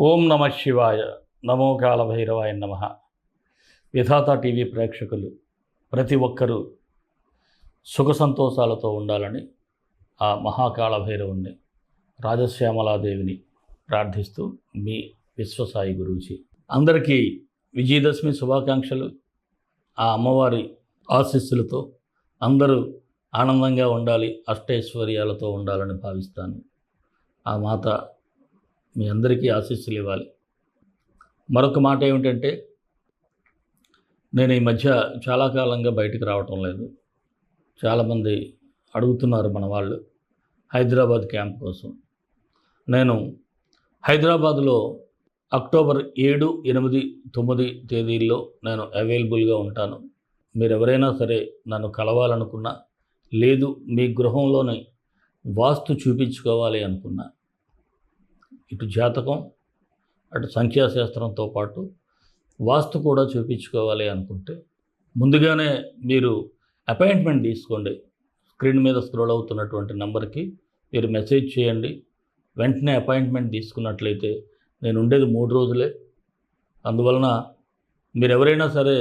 ఓం నమ శివాయ. నమో కాళభైరవాయ నమ. విధాత టీవీ ప్రేక్షకులు ప్రతి ఒక్కరూ సుఖ సంతోషాలతో ఉండాలని ఆ మహాకాళభైరవుణ్ణి రాజశ్యామలాదేవిని ప్రార్థిస్తూ మీ విశ్వసాయి గురూజీ. అందరికీ విజయదశమి శుభాకాంక్షలు. ఆ అమ్మవారి ఆశీస్సులతో అందరూ ఆనందంగా ఉండాలి, అష్టైశ్వర్యాలతో ఉండాలని భావిస్తాను. ఆ మాత మీ అందరికీ ఆశీస్సులు ఇవ్వాలి. మరొక మాట ఏమిటంటే, నేను ఈ మధ్య చాలా కాలంగా బయటికి రావటం లేదు. చాలామంది అడుగుతున్నారు మన వాళ్ళు హైదరాబాద్ క్యాంప్ కోసం. నేను హైదరాబాద్లో అక్టోబర్ 7, 8, 9 తేదీల్లో నేను అవైలబుల్గా ఉంటాను. మీరు ఎవరైనా సరే నన్ను కలవాలనుకున్నా, లేదు మీ గృహంలోనే వాస్తు చూపించుకోవాలి అనుకున్నా, ఇటు జాతకం అటు సంఖ్యాశాస్త్రంతో పాటు వాస్తు కూడా చూపించుకోవాలి అనుకుంటే ముందుగానే మీరు అపాయింట్మెంట్ తీసుకోండి. స్క్రీన్ మీద స్క్రోల్ అవుతున్నటువంటి నెంబర్కి మీరు మెసేజ్ చేయండి. వెంటనే అపాయింట్మెంట్ తీసుకున్నట్లయితే నేను ఉండేది 3 రోజులే. అందువలన మీరు ఎవరైనా సరే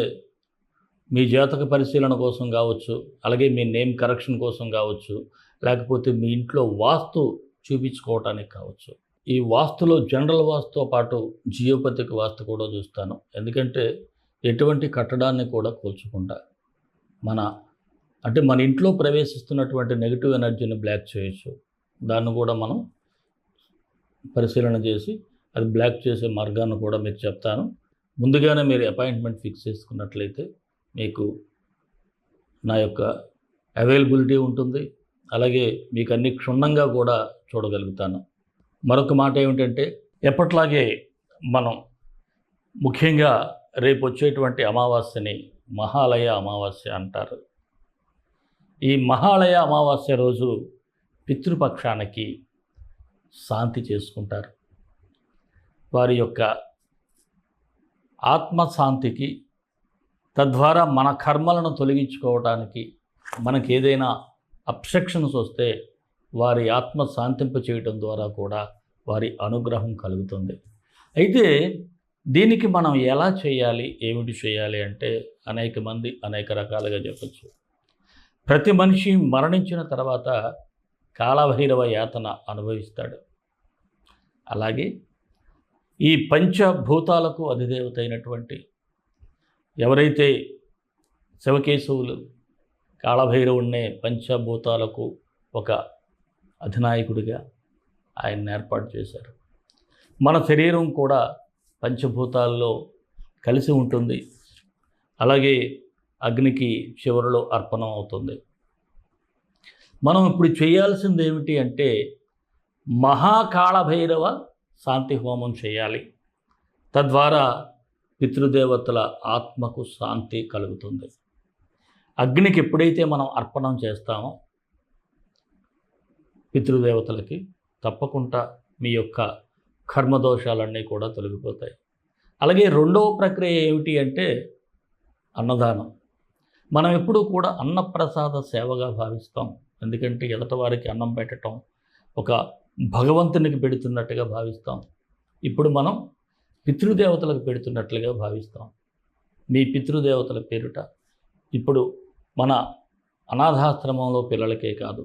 మీ జాతక పరిశీలన కోసం కావచ్చు, అలాగే మీ నేమ్ కరెక్షన్ కోసం కావచ్చు, లేకపోతే మీ ఇంట్లో వాస్తు చూపించుకోవటానికి కావచ్చు. ఈ వాస్తులో జనరల్ వాస్తుతో పాటు జియోపతిక్ వాస్తు కూడా చూస్తాను. ఎందుకంటే ఎటువంటి కట్టడాన్ని కూడా కూల్చకుండా మన ఇంట్లో ప్రవేశిస్తున్నటువంటి నెగిటివ్ ఎనర్జీని బ్లాక్ చేయొచ్చు. దాన్ని కూడా మనం పరిశీలన చేసి అది బ్లాక్ చేసే మార్గాన్ని కూడా మీకు చెప్తాను. ముందుగానే మీరు అపాయింట్మెంట్ ఫిక్స్ చేసుకున్నట్లయితే మీకు నా యొక్క అవైలబిలిటీ ఉంటుంది. అలాగే మీకు అన్ని క్షుణ్ణంగా కూడా చూడగలుగుతాను. మరొక మాట ఏమిటంటే, ఎప్పట్లాగే మనం ముఖ్యంగా రేపు వచ్చేటువంటి అమావాస్యని మహాలయ అమావాస్య అంటారు. ఈ మహాలయ అమావాస్య రోజు పితృపక్షానికి శాంతి చేసుకుంటారు. వారి యొక్క ఆత్మశాంతికి, తద్వారా మన కర్మలను తొలగించుకోవడానికి, మనకి ఏదైనా అబ్స్ట్రక్షన్స్ వస్తే వారి ఆత్మ శాంతింప చేయటం ద్వారా కూడా వారి అనుగ్రహం కలుగుతుంది. అయితే దీనికి మనం ఎలా చేయాలి, ఏమిటి చేయాలి అంటే అనేక మంది అనేక రకాలుగా చెప్పచ్చు. ప్రతి మనిషి మరణించిన తర్వాత కాళభైరవ యాతన అనుభవిస్తాడు. అలాగే ఈ పంచభూతాలకు అధిదేవత అయినటువంటి ఎవరైతే శివకేశవులు కాళభైరవుణ్ణే పంచభూతాలకు ఒక అధినాయకుడిగా ఆయన ఏర్పాటు చేశారు. మన శరీరం కూడా పంచభూతాల్లో కలిసి ఉంటుంది. అలాగే అగ్నికి చివరిలో అర్పణం అవుతుంది. మనం ఇప్పుడు చేయాల్సింది ఏమిటి అంటే మహాకాళభైరవ శాంతి హోమం చేయాలి. తద్వారా పితృదేవతల ఆత్మకు శాంతి కలుగుతుంది. అగ్నికి ఎప్పుడైతే మనం అర్పణం చేస్తామో పితృదేవతలకి తప్పకుండా మీ యొక్క కర్మదోషాలన్నీ కూడా తొలగిపోతాయి. అలాగే రెండవ ప్రక్రియ ఏమిటి అంటే అన్నదానం. మనం ఎప్పుడూ కూడా అన్నప్రసాద సేవగా భావిస్తాం. ఎందుకంటే ఎదట వారికి అన్నం పెట్టడం ఒక భగవంతునికి పెడుతున్నట్టుగా భావిస్తాం. ఇప్పుడు మనం పితృదేవతలకు పెడుతున్నట్లుగా భావిస్తాం. మీ పితృదేవతల పేరుట ఇప్పుడు మన అనాథాశ్రమంలో పిల్లలకే కాదు,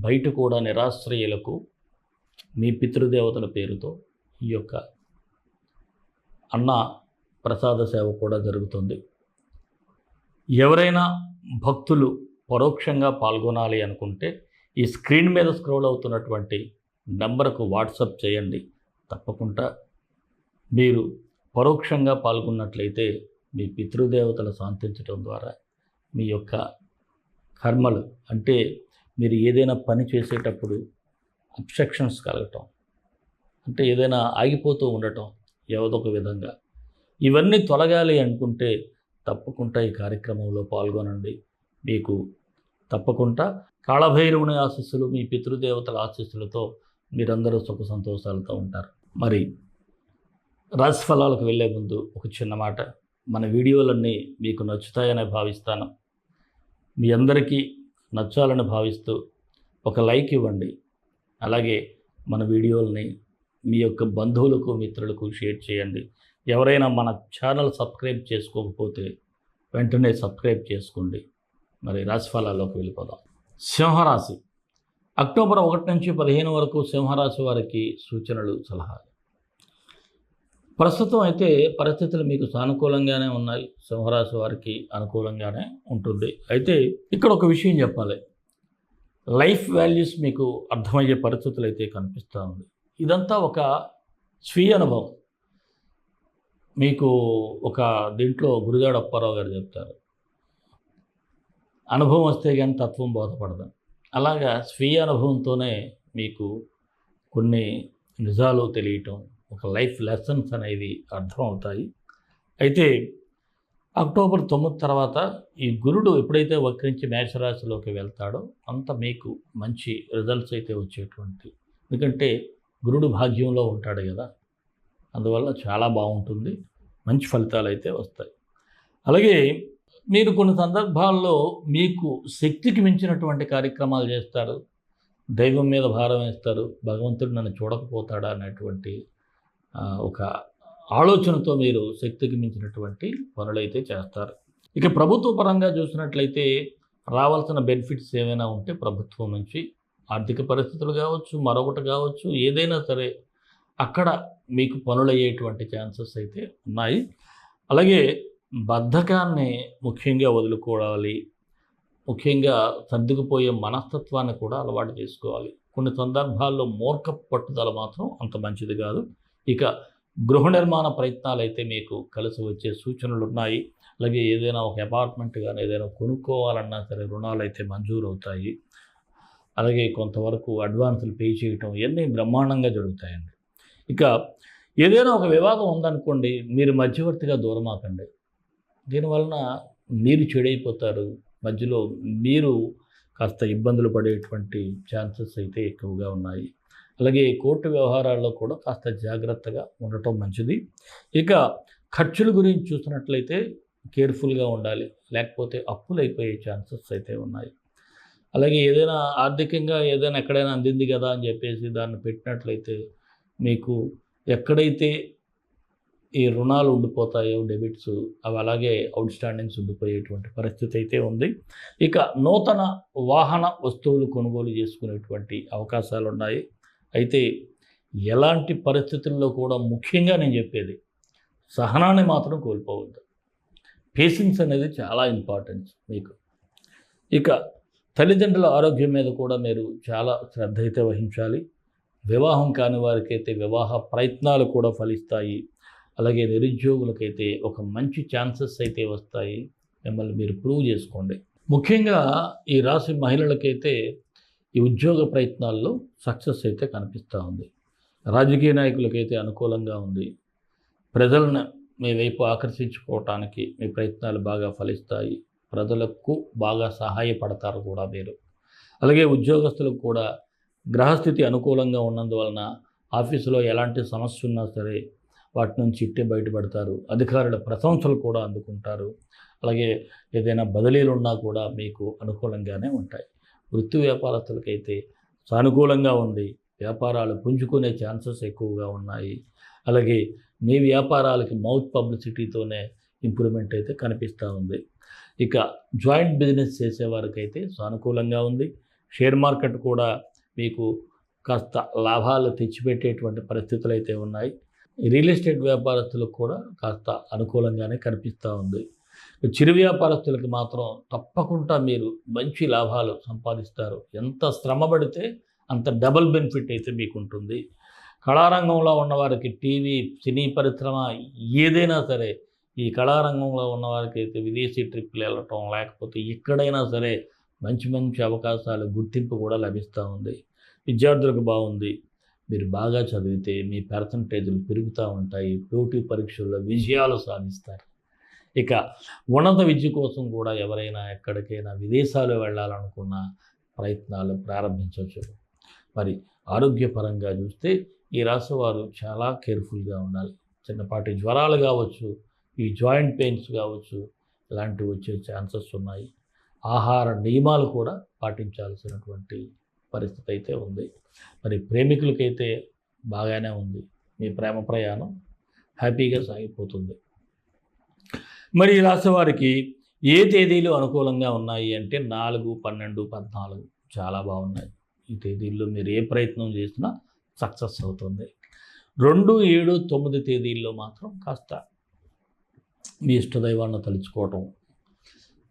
బయట కూడా నిరాశ్రయులకు మీ పితృదేవతల పేరుతో ఈ యొక్క అన్న ప్రసాద సేవ కూడా జరుగుతుంది. ఎవరైనా భక్తులు పరోక్షంగా పాల్గొనాలి అనుకుంటే ఈ స్క్రీన్ మీద స్క్రోల్ అవుతున్నటువంటి నంబర్కు వాట్సాప్ చేయండి. తప్పకుండా మీరు పరోక్షంగా పాల్గొన్నట్లయితే మీ పితృదేవతలు శాంతించడం ద్వారా మీ యొక్క కర్మలు, అంటే మీరు ఏదైనా పని చేసేటప్పుడు అబ్స్ట్రక్షన్స్ కలగటం, అంటే ఏదైనా ఆగిపోతూ ఉండటం ఏదో ఒక విధంగా, ఇవన్నీ తొలగాలి అనుకుంటే తప్పకుండా ఈ కార్యక్రమంలో పాల్గొనండి. మీకు తప్పకుండా కాళభైరవుని ఆశీస్సులు, మీ పితృదేవతల ఆశీస్సులతో మీరందరూ సుఖ సంతోషాలతో ఉంటారు. మరి రాశిఫలాలకు వెళ్ళే ముందు ఒక చిన్న మాట. మన వీడియోలన్నీ మీకు నచ్చుతాయని భావిస్తాను. మీ అందరికీ నచ్చాలని భావిస్తూ ఒక లైక్ ఇవ్వండి. అలాగే మన వీడియోల్ని మీ యొక్క బంధువులకు మిత్రులకు షేర్ చేయండి. ఎవరైనా మన ఛానల్ సబ్స్క్రైబ్ చేసుకోకపోతే వెంటనే సబ్స్క్రైబ్ చేసుకోండి. మరి రాశిఫలాల్లోకి వెళ్ళిపోదాం. సింహరాశి అక్టోబర్ 1 నుంచి 15 వరకు సింహరాశి వారికి సూచనలు, సలహాలు. ప్రస్తుతం అయితే పరిస్థితులు మీకు సానుకూలంగానే ఉన్నాయి. సింహరాశి వారికి అనుకూలంగానే ఉంటుంది. అయితే ఇక్కడ ఒక విషయం చెప్పాలి. లైఫ్ వాల్యూస్ మీకు అర్థమయ్యే పరిస్థితులు అయితే కనిపిస్తూ ఉంది. ఇదంతా ఒక స్వీయ అనుభవం. మీకు ఒక దీంట్లో గురుగాడు అప్పారావు గారు చెప్తారు, అనుభవం వస్తే కానీ తత్వం బోధపడదు. అలాగా స్వీయ అనుభవంతోనే మీకు కొన్ని నిజాలు తెలియటం, ఒక లైఫ్ లెసన్స్ అనేవి అర్థం అవుతాయి. అయితే అక్టోబర్ 9 తర్వాత ఈ గురుడు ఎప్పుడైతే వక్రించి మేషరాశిలోకి వెళ్తాడో అంత మీకు మంచి రిజల్ట్స్ అయితే వచ్చేటువంటి, ఎందుకంటే గురుడు భాగ్యంలో ఉంటాడు కదా, అందువల్ల చాలా బాగుంటుంది, మంచి ఫలితాలు అయితే వస్తాయి. అలాగే మీరు కొన్ని సందర్భాల్లో మీకు శక్తికి మించినటువంటి కార్యక్రమాలు చేస్తారు, దైవం మీద భారం వేస్తారు, భగవంతుడు నన్ను చూడకపోతాడా అనేటువంటి ఒక ఆలోచనతో మీరు శక్తికి మించినటువంటి పనులైతే చేస్తారు. ఇక ప్రభుత్వ పరంగా చూసినట్లయితే రావాల్సిన బెనిఫిట్స్ ఏమైనా ఉంటే ప్రభుత్వం నుంచి, ఆర్థిక పరిస్థితులు కావచ్చు, మరొకటి కావచ్చు, ఏదైనా సరే అక్కడ మీకు పనులయ్యేటువంటి ఛాన్సెస్ అయితే ఉన్నాయి. అలాగే బద్ధకాన్ని ముఖ్యంగా వదులుకోవాలి. ముఖ్యంగా సర్దుకుపోయే మనస్తత్వాన్ని కూడా అలవాటు చేసుకోవాలి. కొన్ని సందర్భాల్లో మూర్ఖ పట్టుదల మాత్రం అంత మంచిది కాదు. ఇక గృహ నిర్మాణ ప్రయత్నాలు అయితే మీకు కలిసి వచ్చే సూచనలు ఉన్నాయి. అలాగే ఏదైనా ఒక అపార్ట్మెంట్ కానీ ఏదైనా కొనుక్కోవాలన్నా సరే రుణాలు అయితే మంజూరు అవుతాయి. అలాగే కొంతవరకు అడ్వాన్సులు పే చేయటం ఇవన్నీ బ్రహ్మాండంగా జరుగుతాయండి. ఇక ఏదైనా ఒక వివాదం ఉందనుకోండి, మీరు మధ్యవర్తిగా దూరమాకండి. దీనివలన మీరు చెడైపోతారు, మధ్యలో మీరు కాస్త ఇబ్బందులు పడేటువంటి ఛాన్సెస్ అయితే ఎక్కువగా ఉన్నాయి. అలాగే కోర్టు వ్యవహారాల్లో కూడా కాస్త జాగ్రత్తగా ఉండటం మంచిది. ఇక ఖర్చుల గురించి చూసినట్లయితే కేర్ఫుల్గా ఉండాలి, లేకపోతే అప్పులు అయిపోయే ఛాన్సెస్ అయితే ఉన్నాయి. అలాగే ఏదైనా ఆర్థికంగా ఏదైనా ఎక్కడైనా అందింది కదా అని చెప్పేసి దాన్ని పెట్టినట్లయితే మీకు ఎక్కడైతే ఈ రుణాలు ఉండిపోతాయో డెబిట్స్, అవి అలాగే అవుట్ స్టాండింగ్స్ ఉండిపోయేటువంటి పరిస్థితి అయితే ఉంది. ఇక నూతన వాహన వస్తువులు కొనుగోలు చేసుకునేటువంటి అవకాశాలు ఉన్నాయి. అయితే ఎలాంటి పరిస్థితుల్లో కూడా ముఖ్యంగా నేను చెప్పేది సహనాన్ని మాత్రం కోల్పోవద్దు. పేషెన్స్ అనేది చాలా ఇంపార్టెంట్ మీకు. ఇక తల్లిదండ్రుల ఆరోగ్యం మీద కూడా మీరు చాలా శ్రద్ధ అయితే వహించాలి. వివాహం కాని వారికైతే వివాహ ప్రయత్నాలు కూడా ఫలిస్తాయి. అలాగే నిరుద్యోగులకైతే ఒక మంచి ఛాన్సెస్ అయితే వస్తాయి. మిమ్మల్ని మీరు ప్రూవ్ చేసుకోండి. ముఖ్యంగా ఈ రాశి మహిళలకైతే ఈ ఉద్యోగ ప్రయత్నాల్లో సక్సెస్ అయితే కనిపిస్తూ ఉంది. రాజకీయ నాయకులకైతే అనుకూలంగా ఉంది. ప్రజలను మీ వైపు ఆకర్షించుకోవటానికి మీ ప్రయత్నాలు బాగా ఫలిస్తాయి. ప్రజలకు బాగా సహాయపడతారు కూడా మీరు. అలాగే ఉద్యోగస్తులకు కూడా గ్రహస్థితి అనుకూలంగా ఉన్నందువలన ఆఫీసులో ఎలాంటి సమస్య ఉన్నా సరే వాటి నుంచి ఇట్టే బయటపడతారు. అధికారుల ప్రశంసలు కూడా అందుకుంటారు. అలాగే ఏదైనా బదిలీలు ఉన్నా కూడా మీకు అనుకూలంగానే ఉంటాయి. వృత్తి వ్యాపారస్తులకైతే సానుకూలంగా ఉంది. వ్యాపారాలు పుంజుకునే ఛాన్సెస్ ఎక్కువగా ఉన్నాయి. అలాగే మీ వ్యాపారాలకి మౌత్ పబ్లిసిటీతోనే ఇంప్రూవ్మెంట్ అయితే కనిపిస్తూ ఉంది. ఇక జాయింట్ బిజినెస్ చేసేవారికైతే సానుకూలంగా ఉంది. షేర్ మార్కెట్ కూడా మీకు కాస్త లాభాలు తెచ్చిపెట్టేటువంటి పరిస్థితులు అయితే ఉన్నాయి. రియల్ ఎస్టేట్ వ్యాపారస్తులకు కూడా కాస్త అనుకూలంగానే కనిపిస్తూ ఉంది. చిరు వ్యాపారస్తులకి మాత్రం తప్పకుండా మీరు మంచి లాభాలు సంపాదిస్తారు. ఎంత శ్రమ పడితే అంత డబుల్ బెనిఫిట్ అయితే మీకు ఉంటుంది. కళారంగంలో ఉన్నవారికి టీవీ, సినీ పరిశ్రమ ఏదైనా సరే, ఈ కళారంగంలో ఉన్నవారికి అయితే విదేశీ ట్రిప్లు వెళ్ళటం, లేకపోతే ఎక్కడైనా సరే మంచి మంచి అవకాశాలు, గుర్తింపు కూడా లభిస్తూ ఉంది. విద్యార్థులకు బాగుంది. మీరు బాగా చదివితే మీ పర్సంటేజ్లు పెరుగుతూ ఉంటాయి. పోటీ పరీక్షల్లో విజయాలు సాధిస్తారు. ఇక ఉన్నత విద్య కోసం కూడా ఎవరైనా ఎక్కడికైనా విదేశాలు వెళ్ళాలనుకున్న ప్రయత్నాలు ప్రారంభించవచ్చు. మరి ఆరోగ్యపరంగా చూస్తే ఈ రాశి వారు చాలా కేర్ఫుల్గా ఉండాలి. చిన్నపాటి జ్వరాలు కావచ్చు, ఈ జాయింట్ పెయిన్స్ కావచ్చు, ఇలాంటివి వచ్చే ఛాన్సెస్ ఉన్నాయి. ఆహార నియమాలు కూడా పాటించాల్సినటువంటి పరిస్థితి అయితే ఉంది. మరి ప్రేమికులకైతే బాగానే ఉంది. మీ ప్రేమ ప్రయాణం హ్యాపీగా సాగిపోతుంది. మరి ఈ రాశి వారికి ఏ తేదీలు అనుకూలంగా ఉన్నాయి అంటే 4, 12, 14 చాలా బాగున్నాయి. ఈ తేదీల్లో మీరు ఏ ప్రయత్నం చేసినా సక్సెస్ అవుతుంది. 2, 7, 9 తేదీల్లో మాత్రం కాస్త మీ ఇష్టదైవాన్ని తలుచుకోవటం.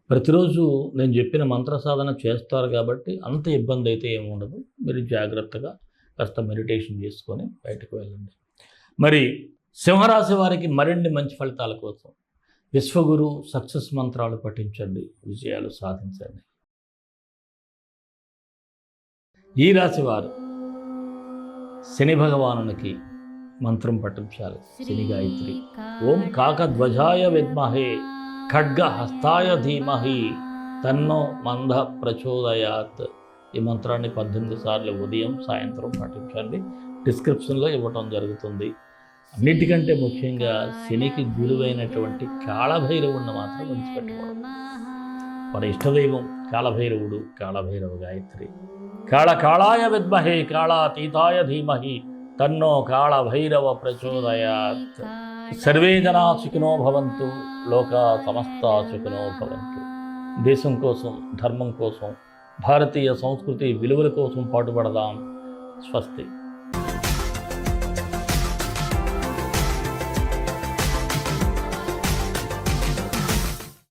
ప్రతిరోజు నేను చెప్పిన మంత్ర సాధన చేస్తారు కాబట్టి అంత ఇబ్బంది అయితే ఏమి ఉండదు. మీరు జాగ్రత్తగా కాస్త మెడిటేషన్ చేసుకొని బయటకు వెళ్ళండి. మరి సింహరాశి వారికి మరిన్ని మంచి ఫలితాల కోసం విశ్వగురు సక్సెస్ మంత్రాలు పఠించండి, విజయాలు సాధించండి. ఈ రాశి వారు శని భగవానునికి మంత్రం పఠించాలి. శని గాయత్రి. ఓం కాకధ్వజాయ విద్మహే ఖడ్గ హస్తాయ ధీమహి తన్నో మంద ప్రచోదయాత్. ఈ మంత్రాన్ని 18 సార్లు ఉదయం సాయంత్రం పఠించండి. డిస్క్రిప్షన్లో ఇవ్వటం జరుగుతుంది. అన్నిటికంటే ముఖ్యంగా శనికి గురువైనటువంటి కాళభైరవుడిని మాత్రం విడిచిపెట్టుకోవడం. మన ఇష్టదైవం కాళభైరవుడు, కాళభైరవ గాయత్రి. కాళాయ విద్మహే కాళాతీతాయ ధీమహి తన్నో కాళభైరవ ప్రచోదయాత్. సర్వే జనా సుఖినో భవంతు, లోకా సమస్తా సుఖినో భవంతు. దేశం కోసం, ధర్మం కోసం, భారతీయ సంస్కృతి విలువల కోసం పాటుపడదాం. స్వస్తి.